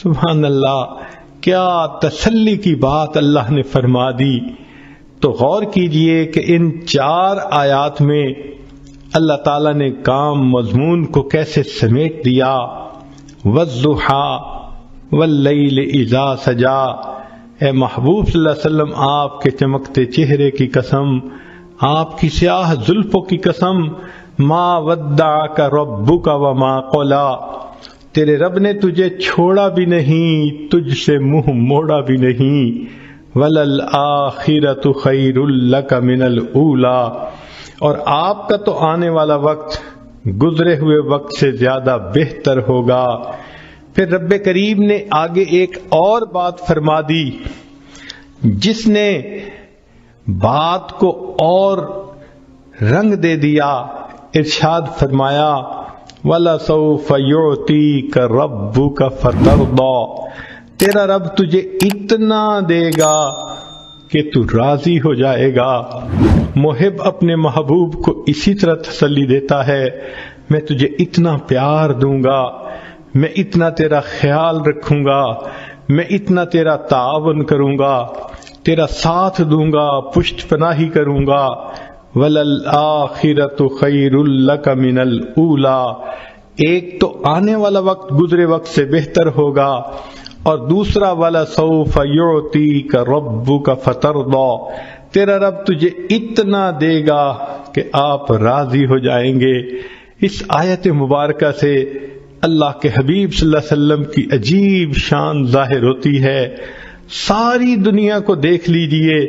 سبحان اللہ، کیا تسلی کی بات اللہ نے فرما دی۔ تو غور کیجئے کہ ان 4 آیات میں اللہ تعالیٰ نے کام مضمون کو کیسے سمیٹ دیا۔ وَالضُّحَىٰ وَاللَّيْلِ إِذَا سَجَىٰ، اے محبوب صلی اللہ علیہ وسلم، آپ کے چمکتے چہرے کی قسم، آپ کی سیاہ زلفوں کی قسم، ما ودعک ربک وما قلی، تیرے رب نے تجھے چھوڑا بھی نہیں، تجھ سے منہ موڑا بھی نہیں۔ وَلَلْآخِرَةُ خَيْرٌ لَكَ مِنَ الْأُولَىٰ، اور آپ کا تو آنے والا وقت گزرے ہوئے وقت سے زیادہ بہتر ہوگا۔ پھر رب کریم نے آگے ایک اور بات فرما دی جس نے بات کو اور رنگ دے دیا۔ ارشاد فرمایا وَلَسَوْفَ يُعْطِيكَ رَبُّكَ فَتَرْضَىٰ، تیرا رب تجھے اتنا دے گا کہ تو راضی ہو جائے گا۔ محب اپنے محبوب کو اسی طرح تسلی دیتا ہے، میں تجھے اتنا پیار دوں گا، میں اتنا تیرا خیال رکھوں گا، میں اتنا تیرا تعاون کروں گا، تیرا ساتھ دوں گا، پشت پناہی کروں گا۔ وَلَلْآخِرَةُ خَيْرٌ لَكَ مِنَ الْأُولَىٰ، ایک تو آنے والا وقت گزرے وقت سے بہتر ہوگا، اور دوسرا وَلَسَوْفَ يُعْطِيكَ رَبُّكَ فَتَرْضَىٰ، تیرا رب تجھے اتنا دے گا کہ آپ راضی ہو جائیں گے۔ اس آیت مبارکہ سے اللہ کے حبیب صلی اللہ علیہ وسلم کی عجیب شان ظاہر ہوتی ہے۔ ساری دنیا کو دیکھ لیجئے،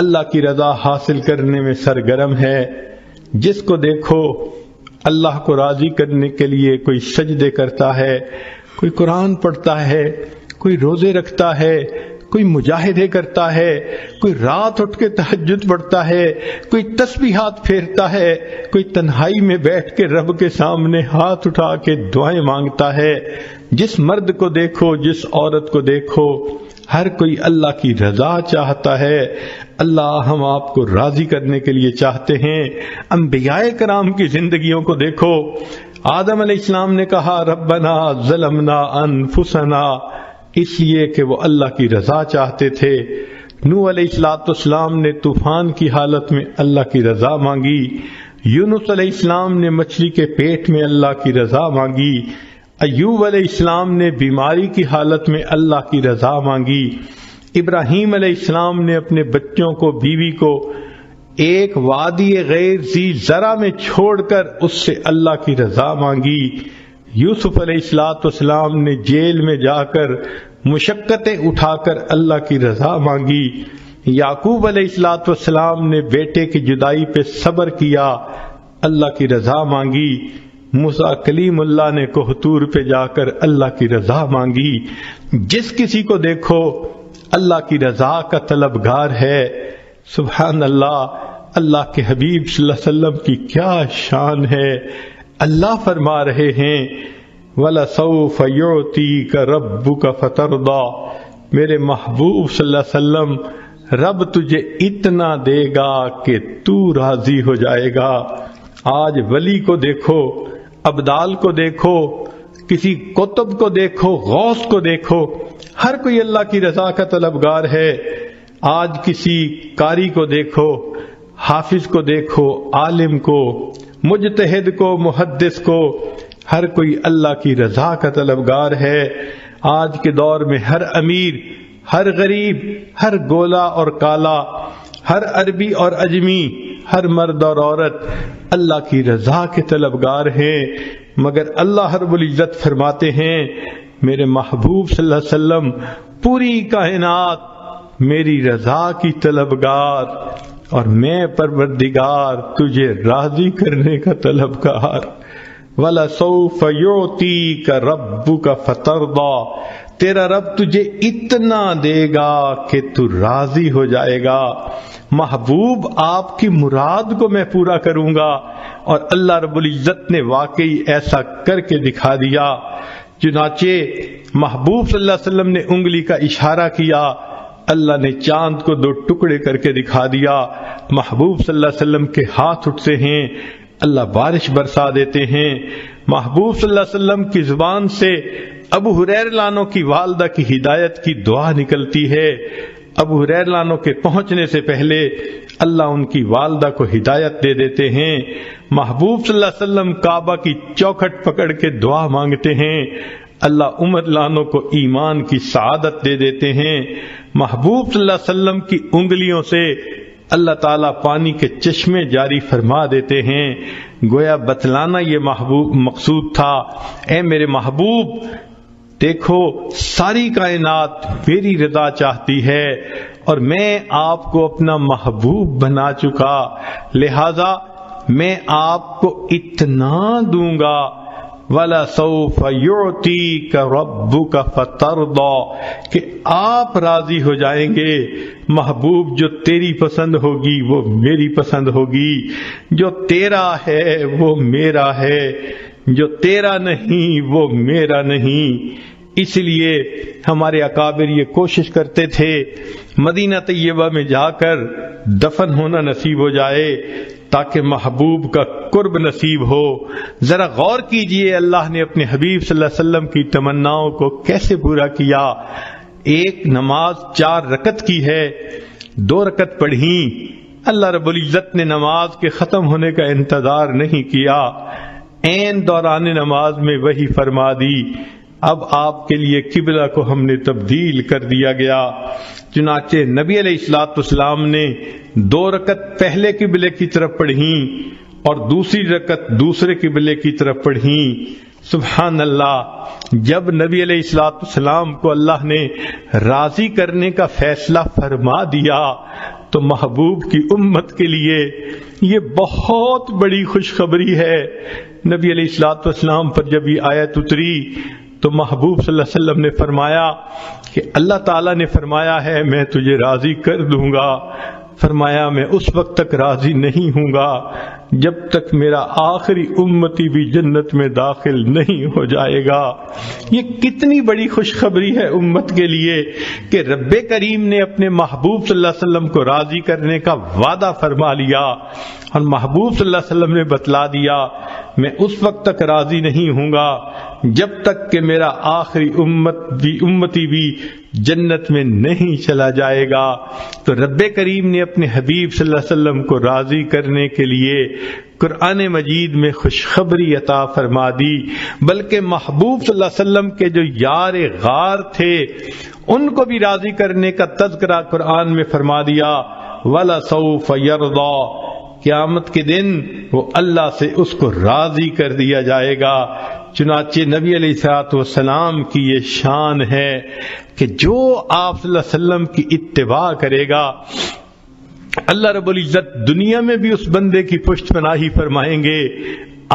اللہ کی رضا حاصل کرنے میں سرگرم ہے۔ جس کو دیکھو اللہ کو راضی کرنے کے لیے کوئی سجدے کرتا ہے، کوئی قرآن پڑھتا ہے، کوئی روزے رکھتا ہے، کوئی مجاہدے کرتا ہے، کوئی رات اٹھ کے تہجد پڑھتا ہے، کوئی تسبیحات پھیرتا ہے، کوئی تنہائی میں بیٹھ کے رب کے سامنے ہاتھ اٹھا کے دعائیں مانگتا ہے۔ جس مرد کو دیکھو، جس عورت کو دیکھو، ہر کوئی اللہ کی رضا چاہتا ہے۔ اللہ ہم آپ کو راضی کرنے کے لیے چاہتے ہیں۔ انبیاء کرام کی زندگیوں کو دیکھو، آدم علیہ السلام نے کہا ربنا ظلمنا انفسنا، اس لیے کہ وہ اللہ کی رضا چاہتے تھے۔ نوح علیہ السلام نے طوفان کی حالت میں اللہ کی رضا مانگی، یونس علیہ السلام نے مچھلی کے پیٹ میں اللہ کی رضا مانگی، ایوب علیہ السلام نے بیماری کی حالت میں اللہ کی رضا مانگی، ابراہیم علیہ السلام نے اپنے بچوں کو، بیوی کو ایک وادی غیر ذی زرع میں چھوڑ کر اس سے اللہ کی رضا مانگی، یوسف علیہ السلام نے جیل میں جا کر مشقتیں اٹھا کر اللہ کی رضا مانگی، یعقوب علیہ السلام نے بیٹے کی جدائی پہ صبر کیا، اللہ کی رضا مانگی، موسیٰ کلیم اللہ نے کوہتور پہ جا کر اللہ کی رضا مانگی۔ جس کسی کو دیکھو اللہ کی رضا کا طلبگار ہے۔ سبحان اللہ، اللہ کے حبیب صلی اللہ علیہ وسلم کی کیا شان ہے۔ اللہ فرما رہے ہیں وَلَسَوْفَ يُعْطِيكَ رَبُّكَ فَتَرْضَىٰ، میرے محبوب صلی اللہ علیہ وسلم، رب تجھے اتنا دے گا کہ تو راضی ہو جائے گا۔ آج ولی کو دیکھو، ابدال کو دیکھو، کسی قطب کو دیکھو، غوث کو دیکھو، ہر کوئی اللہ کی رضا کا طلبگار ہے۔ آج کسی قاری کو دیکھو، حافظ کو دیکھو، عالم کو، مجتہد کو، محدث کو، ہر کوئی اللہ کی رضا کا طلبگار ہے۔ آج کے دور میں ہر امیر، ہر غریب، ہر گولا اور کالا، ہر عربی اور عجمی، ہر مرد اور عورت اللہ کی رضا کے طلبگار ہیں، مگر اللہ رب العزت فرماتے ہیں میرے محبوب صلی اللہ علیہ وسلم، پوری کائنات میری رضا کی طلبگار، اور میں پروردگار تجھے راضی کرنے کا طلبگار۔ وَلَسَوْفَ يُعْطِيكَ رَبُّكَ فَتَرْضَىٰ، تیرا رب تجھے اتنا دے گا کہ تو راضی ہو جائے گا۔ محبوب آپ کی مراد کو میں پورا کروں گا، اور اللہ رب العزت نے واقعی ایسا کر کے دکھا دیا۔ چنانچہ محبوب صلی اللہ علیہ وسلم نے انگلی کا اشارہ کیا، اللہ نے چاند کو 2 ٹکڑے کر کے دکھا دیا۔ محبوب صلی اللہ علیہ وسلم کے ہاتھ اٹھتے ہیں، اللہ بارش برسا دیتے ہیں۔ محبوب صلی اللہ علیہ وسلم کی زبان سے ابو ہریرہ عنہ کی والدہ کی ہدایت کی دعا نکلتی ہے۔ ابو ہریرہ عنہ کے پہنچنے سے پہلے اللہ ان کی والدہ کو ہدایت دے دیتے ہیں۔ محبوب صلی اللہ علیہ وسلم کعبہ کی چوکھٹ پکڑ کے دعا مانگتے ہیں، اللہ عمر عنہ کو ایمان کی سعادت دے دیتے ہیں۔ محبوب صلی اللہ علیہ وسلم کی انگلیوں سے اللہ تعالیٰ پانی کے چشمے جاری فرما دیتے ہیں۔ گویا بتلانا یہ مقصود تھا، اے میرے محبوب دیکھو ساری کائنات میری رضا چاہتی ہے اور میں آپ کو اپنا محبوب بنا چکا، لہذا میں آپ کو اتنا دوں گا، وَلَسَوْفَ يُعْتِيكَ رَبُّكَ فَتَرْضَىٰ، کہ آپ راضی ہو جائیں گے۔ محبوب جو تیری پسند ہوگی وہ میری پسند ہوگی، جو تیرا ہے وہ میرا ہے، جو تیرا نہیں وہ میرا نہیں۔ اس لیے ہمارے اکابر یہ کوشش کرتے تھے مدینہ طیبہ میں جا کر دفن ہونا نصیب ہو جائے تاکہ محبوب کا قرب نصیب ہو۔ ذرا غور کیجئے اللہ نے اپنے حبیب صلی اللہ علیہ وسلم کی تمناؤں کو کیسے پورا کیا۔ ایک نماز 4 رکعت کی ہے، 2 رکعت پڑھی، اللہ رب العزت نے نماز کے ختم ہونے کا انتظار نہیں کیا، عین دوران نماز میں وحی فرما دی، اب آپ کے لیے قبلہ کو ہم نے تبدیل کر دیا گیا۔ چنانچہ نبی علیہ الصلوۃ والسلام نے 2 رکعت پہلے قبلے کی طرف پڑھیں اور دوسری رکعت دوسرے قبلے کی طرف پڑھیں۔ سبحان اللہ، جب نبی علیہ الصلوۃ والسلام کو اللہ نے راضی کرنے کا فیصلہ فرما دیا تو محبوب کی امت کے لیے یہ بہت بڑی خوشخبری ہے۔ نبی علیہ الصلوۃ والسلام پر جب یہ آیت اتری تو محبوب صلی اللہ علیہ وسلم نے فرمایا کہ اللہ تعالیٰ نے فرمایا ہے میں تجھے راضی کر دوں گا۔ فرمایا میں اس وقت تک راضی نہیں ہوں گا جب تک میرا آخری امتی بھی جنت میں داخل نہیں ہو جائے گا۔ یہ کتنی بڑی خوشخبری ہے امت کے لیے کہ رب کریم نے اپنے محبوب صلی اللہ علیہ وسلم کو راضی کرنے کا وعدہ فرما لیا اور محبوب صلی اللہ علیہ وسلم نے بتلا دیا میں اس وقت تک راضی نہیں ہوں گا جب تک کہ میرا آخری امتی بھی جنت میں نہیں چلا جائے گا۔ تو رب کریم نے اپنے حبیب صلی اللہ علیہ وسلم کو راضی کرنے کے لیے قرآن مجید میں خوشخبری عطا فرما دی، بلکہ محبوب صلی اللہ علیہ وسلم کے جو یار غار تھے ان کو بھی راضی کرنے کا تذکرہ قرآن میں فرما دیا، وَلَسَوْفَ يَرْضَىٰ، قیامت کے دن وہ اللہ سے اس کو راضی کر دیا جائے گا۔ چنانچہ نبی علیہ الصلوۃ والسلام کی یہ شان ہے کہ جو آپ صلی اللہ علیہ وسلم کی اتباع کرے گا اللہ رب العزت دنیا میں بھی اس بندے کی پشت پناہی فرمائیں گے،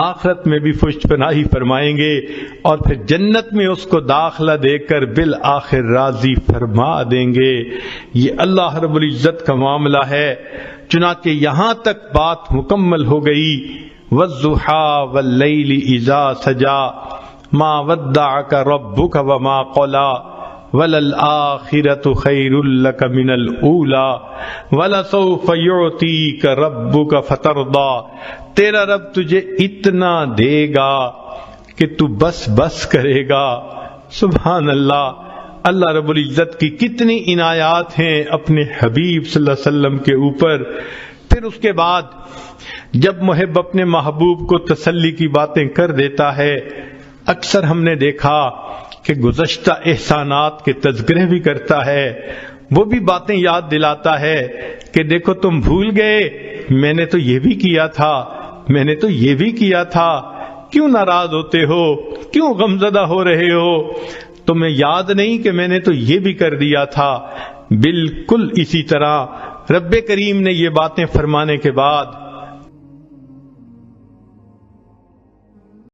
آخرت میں بھی پشت پناہی فرمائیں گے اور پھر جنت میں اس کو داخلہ دے کر بالآخر راضی فرما دیں گے۔ یہ اللہ رب العزت کا معاملہ ہے۔ چنانچہ یہاں تک بات مکمل ہو گئی، وَالضُّحَىٰ وَاللَّيْلِ إِذَا سَجَىٰ مَا وَدَّعَكَ رَبُّكَ وَمَا قَلَىٰ وَلَلْآخِرَةُ خَيْرٌ لَكَ مِنَ الْأُولَىٰ وَلَسَوْفَ يُعْطِيكَ رَبُّكَ فَتَرْضَىٰ، تیرا رب تجھے اتنا دے گا کہ تو بس بس کرے گا۔ سبحان اللہ، اللہ رب العزت کی کتنی عنایات ہیں اپنے حبیب صلی اللہ علیہ وسلم کے اوپر۔ پھر اس کے بعد جب محب اپنے محبوب کو تسلی کی باتیں کر دیتا ہے، اکثر ہم نے دیکھا کہ گزشتہ احسانات کے تذکرے بھی کرتا ہے، وہ بھی باتیں یاد دلاتا ہے کہ دیکھو تم بھول گئے میں نے تو یہ بھی کیا تھا، میں نے تو یہ بھی کیا تھا، کیوں ناراض ہوتے ہو، کیوں غمزدہ ہو رہے ہو، تمہیں یاد نہیں کہ میں نے تو یہ بھی کر دیا تھا۔ بالکل اسی طرح رب کریم نے یہ باتیں فرمانے کے بعد